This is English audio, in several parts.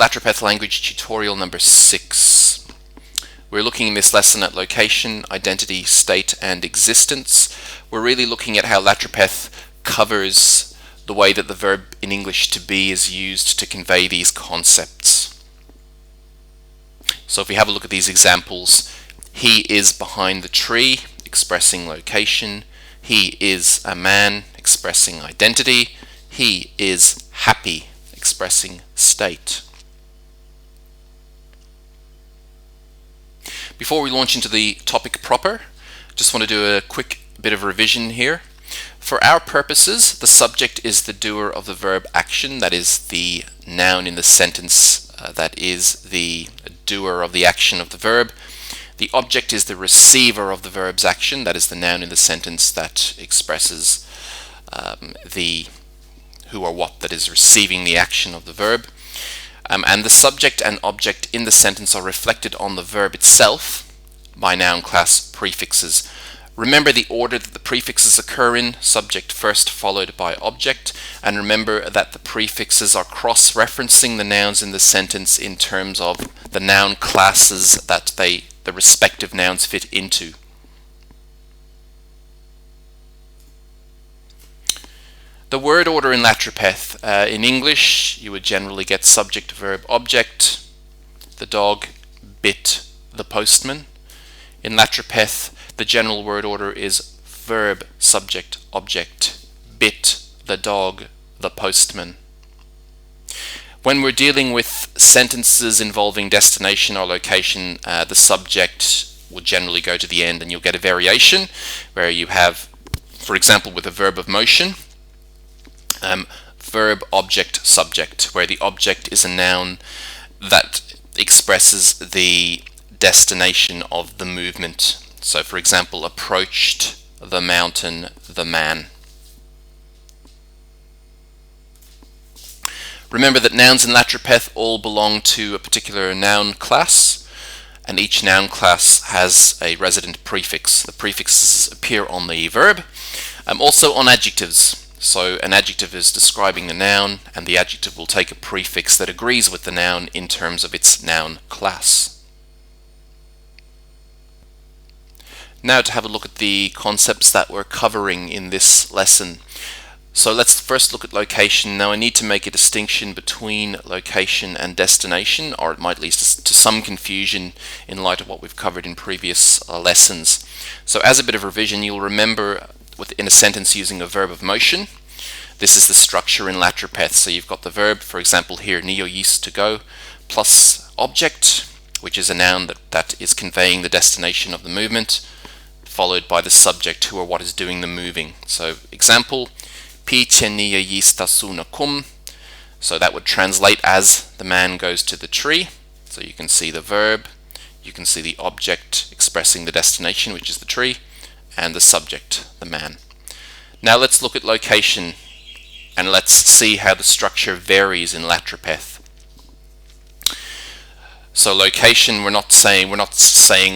Latropeth language tutorial number 6. We're looking in this lesson at location, identity, state, and existence. We're really looking at how Latropeth covers the way that the verb in English to be is used to convey these concepts. So if we have a look at these examples, he is behind the tree, expressing location. He is a man, expressing identity. He is happy, expressing state. Before we launch into the topic proper, just want to do a quick bit of revision here. For our purposes, the subject is the doer of the verb action, that is the noun in the sentence that is the doer of the action of the verb. The object is the receiver of the verb's action, that is the noun in the sentence that expresses the who or what that is receiving the action of the verb. And the subject and object in the sentence are reflected on the verb itself by noun class prefixes. Remember the order that the prefixes occur in, subject first followed by object, and remember that the prefixes are cross-referencing the nouns in the sentence in terms of the noun classes that the respective nouns fit into. The word order in Latropeth, in English, you would generally get subject, verb, object. The dog bit the postman. In Latropeth, the general word order is verb, subject, object. Bit the dog the postman. When we're dealing with sentences involving destination or location, the subject will generally go to the end, and you'll get a variation where you have, for example, with a verb of motion, verb, object, subject, where the object is a noun that expresses the destination of the movement. So, for example, approached the mountain, the man. Remember that nouns in Latropeth all belong to a particular noun class, and each noun class has a resident prefix. The prefixes appear on the verb, also on adjectives. So an adjective is describing the noun, and the adjective will take a prefix that agrees with the noun in terms of its noun class. Now to have a look at the concepts that we're covering in this lesson. So let's first look at location. Now I need to make a distinction between location and destination, or it might lead to some confusion in light of what we've covered in previous lessons. So as a bit of revision, you'll remember within a sentence using a verb of motion. This is the structure in Latropeth. So you've got the verb, for example here, niyoyis, to go, plus object, which is a noun that is conveying the destination of the movement, followed by the subject, who or what is doing the moving. So example, pi niyoyis tasunakum. So that would translate as the man goes to the tree. So you can see the verb, you can see the object expressing the destination, which is the tree, and the subject, the man. Now let's look at location, and let's see how the structure varies in Latropeth. So location, we're not saying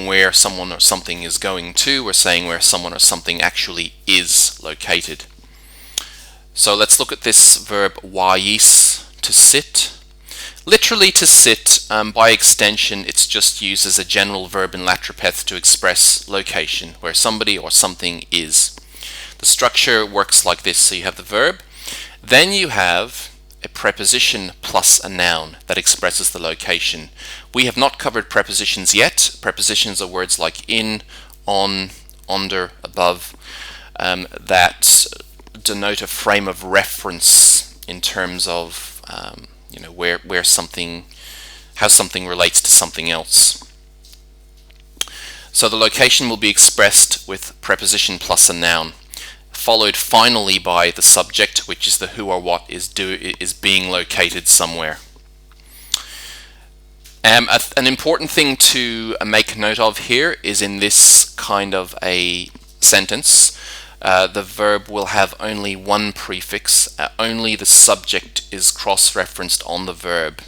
where someone or something is going to, we're saying where someone or something actually is located. So let's look at this verb wais, to sit. Literally to sit, by extension, it's just used as a general verb in Latropeth to express location, where somebody or something is. The structure works like this. So you have the verb, then you have a preposition plus a noun that expresses the location. We have not covered prepositions yet. Prepositions are words like in, on, under, above, that denote a frame of reference in terms of where something, how something relates to something else. So the location will be expressed with preposition plus a noun, followed finally by the subject, which is the who or what is being located somewhere. An important thing to make note of here is in this kind of a sentence, the verb will have only one prefix. Only the subject is cross-referenced on the verb.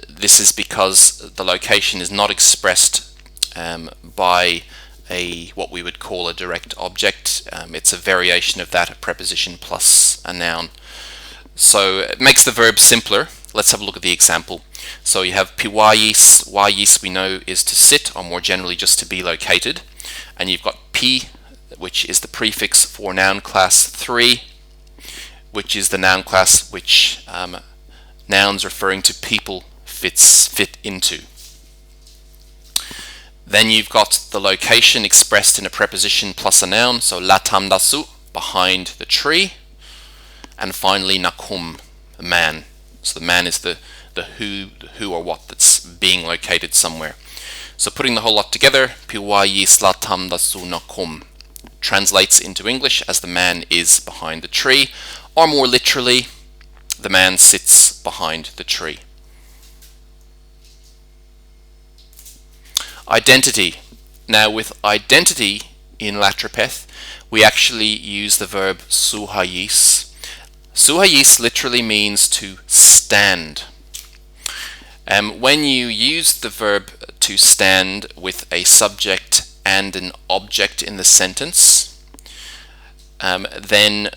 This is because the location is not expressed by what we would call a direct object. It's a variation of that, a preposition plus a noun. So it makes the verb simpler. let's have a look at the example. So you have piwayis. Wayis we know is to sit, or more generally just to be located. And you've got pi, which is the prefix for noun class 3, which is the noun class which nouns referring to people fit into. Then you've got the location expressed in a preposition plus a noun, so latamdasu, behind the tree. And finally nakum, the man. So the man is the who or what that's being located somewhere. So putting the whole lot together, piwayis latamdasu nakum translates into English as the man is behind the tree, or more literally, the man sits behind the tree. Identity. Now with identity in Latropeth, we actually use the verb suhayis. Suhayis literally means to stand. When you use the verb to stand with a subject and an object in the sentence, then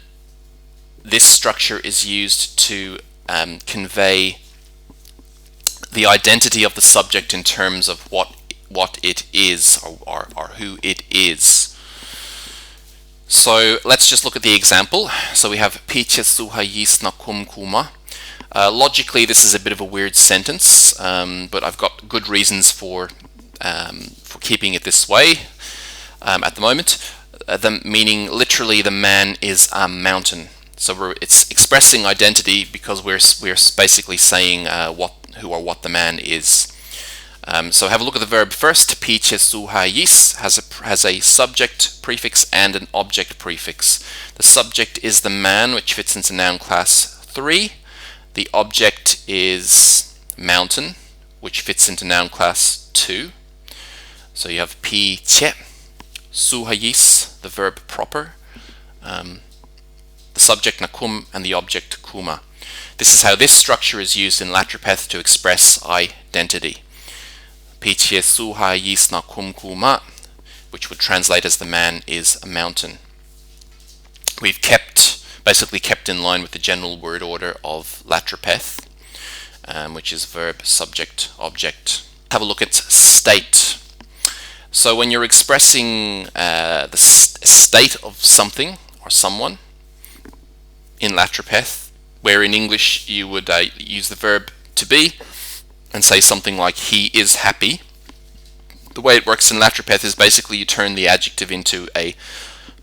this structure is used to convey the identity of the subject in terms of what it is, or who it is. So let's just look at the example. So we have piche suhayis nakum kuma. Logically, this is a bit of a weird sentence, but I've got good reasons for keeping it this way at the moment. Meaning literally, the man is a mountain. So it's expressing identity because we're basically saying who or what the man is. So have a look at the verb first. Piche suhayis has a subject prefix and an object prefix. The subject is the man, which fits into noun class 3. The object is mountain, which fits into noun class 2. So you have piche suhayis, the verb proper, the subject nakum, and the object kuma. This is how this structure is used in Latropeth to express identity. Piche suhayis nakum kuma, which would translate as the man is a mountain. We've basically kept in line with the general word order of Latropeth, which is verb, subject, object. Have a look at state. So when you're expressing the state of something or someone in Latropeth, where in English you would use the verb to be and say something like he is happy, the way it works in Latropeth is basically you turn the adjective into a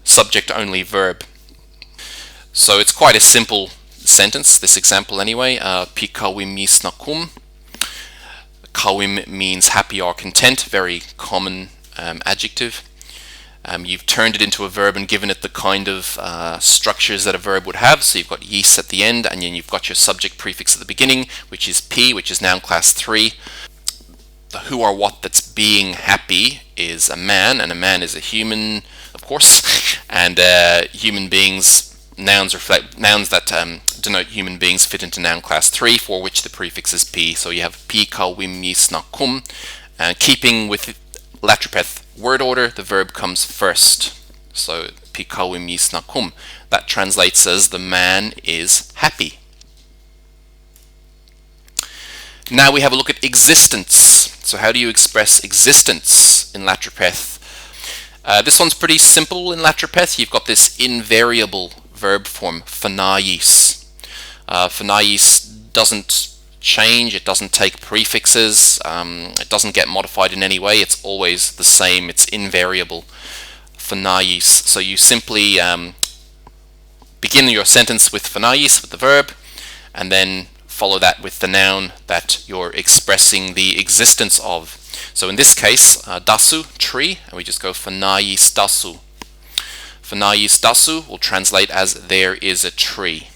subject-only verb. So it's quite a simple sentence, this example anyway. Pi kawim mis nakum. Kawim means happy or content, very common adjective. You've turned it into a verb and given it the kind of structures that a verb would have. So you've got yis at the end, and then you've got your subject prefix at the beginning, which is pi, which is noun class 3. The who or what that's being happy is a man, and a man is a human, of course. And human beings, nouns that denote human beings fit into noun class 3, for which the prefix is pi. So you have pi kawim mis nakum. Keeping with Latropeth word order, the verb comes first. So pi kawim mis nakum. That translates as the man is happy. Now we have a look at existence. So how do you express existence in Latropeth? This one's pretty simple in Latropeth. You've got this invariable verb form, phanayis. Phanayis doesn't change, it doesn't take prefixes, it doesn't get modified in any way, it's always the same, it's invariable. Phanayis. So you simply begin your sentence with phanayis, with the verb, and then follow that with the noun that you're expressing the existence of. So in this case, dasu, tree, and we just go phanayis dasu. Phanayis dasu will translate as there is a tree.